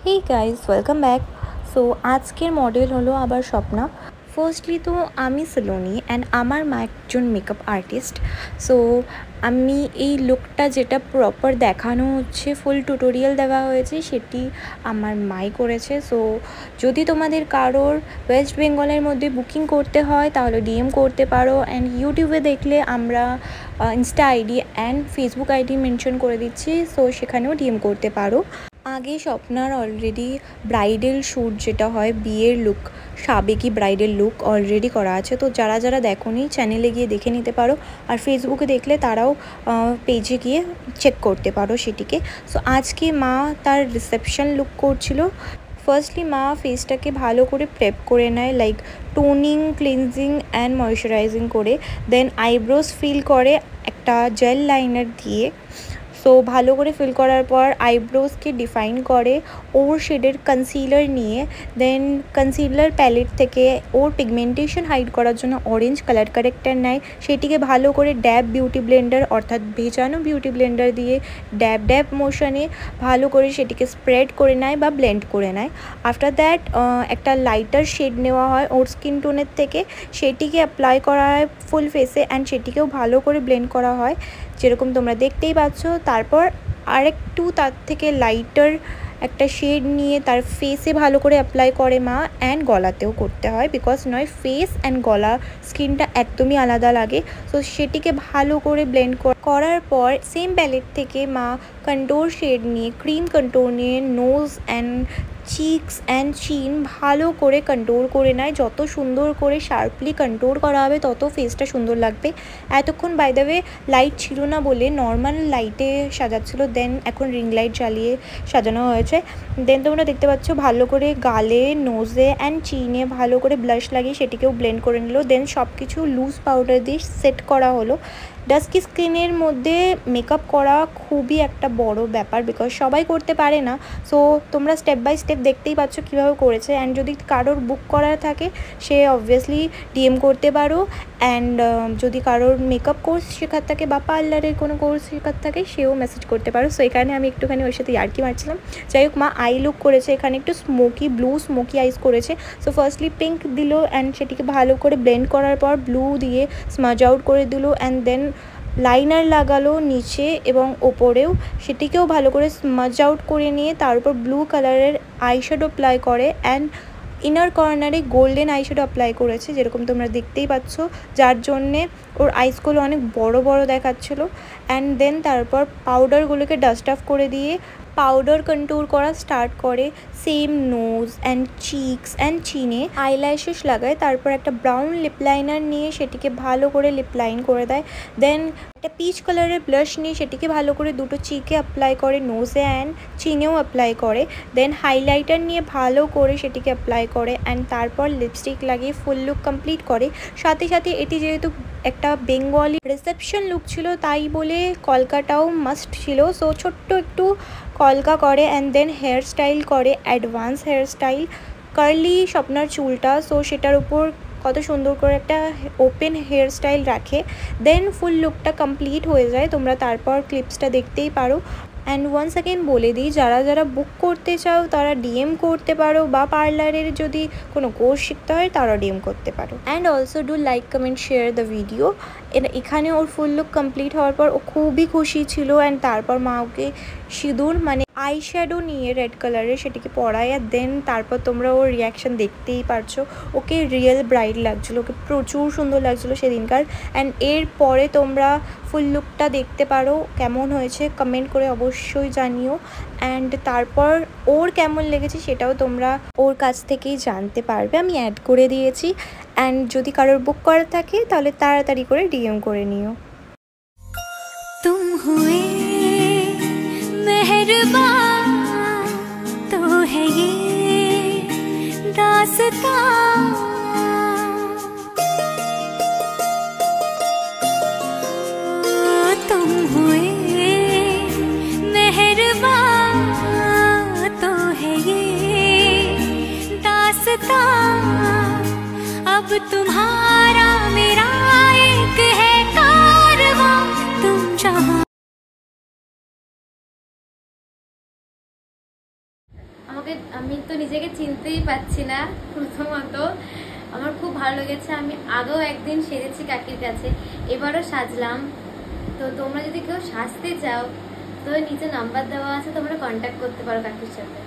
হে guys welcome back. So আজকের model হলো আবার স্বপ্না। ফার্স্টলি তো আমি সলোনি অ্যান্ড আমার মা একজন মেকআপ আর্টিস্ট। সো আমি এই লুকটা যেটা প্রপার দেখানো হচ্ছে, ফুল টিউটোরিয়াল দেওয়া হয়েছে, সেটি আমার মাই করেছে। সো যদি তোমাদের কারোর ওয়েস্ট বেঙ্গলের মধ্যে বুকিং করতে হয় তাহলে ডিএম করতে পারো। অ্যান্ড ইউটিউবে দেখলে আমরা Insta ID and Facebook ID mention করে দিচ্ছি, সো সেখানেও ডিএম করতে পারো। আগে স্বপ্নার অলরেডি ব্রাইডাল শ্যুট যেটা হয় বিয়ের লুক, সাবেকি ব্রাইডাল লুক অলরেডি করা আছে। তো যারা যারা দেখোনি চ্যানেলে গিয়ে দেখে নিতে পারো, আর ফেসবুকে দেখলে তারাও পেজে গিয়ে চেক করতে পারো সেটিকে। সো আজকে মা তার রিসেপশন লুক করছিল। ফার্স্টলি মা ফেসটাকে ভালো করে প্রেপ করে নেয়, like toning, cleansing and moisturising করে। দেন আইব্রোজ ফিল করে একটা জেল লাইনার দিয়ে। সো ভালো করে ফিল করার পর আইব্রোজকে ডিফাইন করে ওর শেডের কনসিলার নিয়ে। দেন কনসিলার প্যালেট থেকে ওর পিগমেন্টেশন হাইড করার জন্য অরেঞ্জ কালার কারেক্টার নেয়, সেটিকে ভালো করে ড্যাব বিউটি ব্লেন্ডার অর্থাৎ ভেজানো বিউটি ব্লেন্ডার দিয়ে ড্যাব ড্যাব মোশনে ভালো করে সেটিকে স্প্রেড করে নেয় বা ব্লেন্ড করে নেয়। আফটার দ্যাট একটা লাইটার শেড নেওয়া হয় ওর স্কিন টোনের থেকে, সেটিকে অ্যাপ্লাই করা হয় ফুল ফেসে অ্যান্ড সেটিকেও ভালো করে ব্লেন্ড করা হয় যেরকম তোমরা দেখতেই পাচ্ছ। তারপর আরেকটু তার থেকে লাইটার একটা শেড নিয়ে তার ফেসে ভালো করে অ্যাপ্লাই করে মা, অ্যান্ড গলাতেও করতে হয়, বিকজ নয় ফেস অ্যান্ড গলা স্কিনটা একদমই আলাদা লাগে। সো সেটিকে ভালো করে ব্লেন্ড করার পর সেম প্যালেট থেকে মা কন্ট্রোর শেড নিয়ে, ক্রিম কন্ট্রোর নিয়ে নোজ অ্যান্ড চিকস অ্যান্ড চিন ভালো করে কন্ট্রোল করে নেয়। যত সুন্দর করে শার্পলি কন্ট্রোল করা হবে তত ফেসটা সুন্দর লাগবে। এতক্ষণ বাই দ্য ওয়ে লাইট ছিল না বলে নর্মাল লাইটে সাজাচ্ছিল, দেন এখন রিং লাইট জ্বালিয়ে সাজানো হয়েছে। দেন তোমরা দেখতে পাচ্ছ ভালো করে গালে, নোজে অ্যান্ড চিনে ভালো করে ব্লাশ লাগিয়ে সেটিকেও ব্লেন্ড করে নিল। দেন সব কিছু লুজ পাউডার দিয়ে সেট করা হলো। ডাস্কি স্কিনের মধ্যে মেকআপ করা খুবই একটা বড় ব্যাপার, বিকজ সবাই করতে পারে না। সো তোমরা স্টেপ বাই স্টেপ দেখতেই পাচ্ছ কীভাবে করেছে। অ্যান্ড যদি কারোর বুক করার থাকে সে অবভিয়াসলি ডিএম করতে পারো। অ্যান্ড যদি কারোর মেকআপ কোর্স শেখার থাকে বা পার্লারের কোনো কোর্স শেখার থাকে সেও মেসেজ করতে পারো। সো এখানে আমি একটুখানি ওর সাথে ইয়ার্কি মারছিলাম। যাই হোক, মা আই লুক করেছে, এখানে একটু স্মোকি ব্লু স্মোকি আইস করেছে। সো ফার্স্টলি পিঙ্ক দিল অ্যান্ড সেটিকে ভালো করে ব্লেন্ড করার পর ব্লু দিয়ে স্মাজ আউট করে দিল। অ্যান্ড দেন লাইনার লাগালো নিচে এবং ওপরেও, সেটিকেও ভালো করে স্মাজ আউট করে নিয়ে তার উপর ব্লু কালারের আইশ্যাডো অ্যাপ্লাই করে অ্যান্ড ইনার কর্নারে গোল্ডেন আইশ্যাডো অ্যাপ্লাই করেছে যেরকম তোমরা দেখতেই পাচ্ছ, যার জন্যে ওর আইসগুলো অনেক বড় বড় দেখাচ্ছিলো। অ্যান্ড দেন তারপর পাউডারগুলোকে ডাস্ট অফ করে দিয়ে পাউডার কন্ট্যুর করা স্টার্ট করে। Same nose and cheeks and চিনে আইল্যাশেস লাগায়। তারপর একটা ব্রাউন লিপ লাইনার নিয়ে সেটিকে ভালো করে লিপ লাইন করে দেয়। দেন একটা পিচ কালারের ব্লাশ নিয়ে সেটিকে ভালো করে দুটো চিকে অ্যাপ্লাই করে, নোজে অ্যান্ড চিনেও অ্যাপ্লাই করে। দেন হাইলাইটার নিয়ে ভালো করে সেটিকে অ্যাপ্লাই করে অ্যান্ড তারপর লিপস্টিক লাগিয়ে ফুল লুক কমপ্লিট করে। সাথে সাথে এটি যেহেতু একটা বেঙ্গলি রিসেপশন লুক ছিল তাই বলে কলকাটাও মাস্ট ছিল। সো ছোট্ট একটু কলকা করে অ্যান্ড দেন হেয়ার স্টাইল করে, অ্যাডভান্স হেয়ার স্টাইল, কার্লি স্বপ্নার চুলটা। সো সেটার উপর কত সুন্দর করে একটা ওপেন হেয়ার স্টাইল রাখে। দেন ফুল লুকটা কমপ্লিট হয়ে যায়, তোমরা তারপর ক্লিপসটা দেখতেই পারো। অ্যান্ড ওয়ান্স অ্যাগেন বলে দিই, যারা যারা বুক করতে চাও তারা ডিএম করতে পারো, বা পার্লারের যদি কোনো কোর্স শিখতে হয় তারা ডিএম করতে পারো। And also do like, comment, share the video. এখানে ওর ফুল লুক কমপ্লিট হওয়ার পর ও খুবই খুশি ছিল। অ্যান্ড তারপর মা ওকে সিঁদুর মানে আই শ্যাডো নিয়ে রেড কালারের সেটিকে পরায়। আর দেন তারপর তোমরা ওর রিয়াকশান দেখতেই পারছো, ওকে রিয়েল ব্রাইড লাগছিলো, ওকে প্রচুর সুন্দর লাগছিলো সেদিনকার। অ্যান্ড এর পরে তোমরা ফুল লুকটা দেখতে পারো কেমন হয়েছে, কমেন্ট করে অবশ্যই জানিও। অ্যান্ড তারপর ওর কেমন লেগেছে সেটাও তোমরা ওর কাছ থেকেই জানতে পারবে, আমি অ্যাড করে দিয়েছি। অ্যান্ড যদি কারোর বুক করা থাকে তাহলে তাড়াতাড়ি করে ডিএম করে নিও। तुम हुए मेहरबान तो है ये दास्तां, तुम हुए मेहरबान तो है ये दास्तां, अब तुम्हारा मेरा एक है कारवां, तुम जहाँ। আমাকে আমি তো নিজেকে চিনতেই পাচ্ছি না। প্রথমত আমার খুব ভালো লেগেছে, আমি আগেও একদিন সেজেছি কাকির কাছে, এবারও সাজলাম। তো তোমরা যদি কেউ সাজতে চাও তো নিচে নাম্বার দেওয়া আছে, তোমরা কন্ট্যাক্ট করতে পারো কাকির সাথে।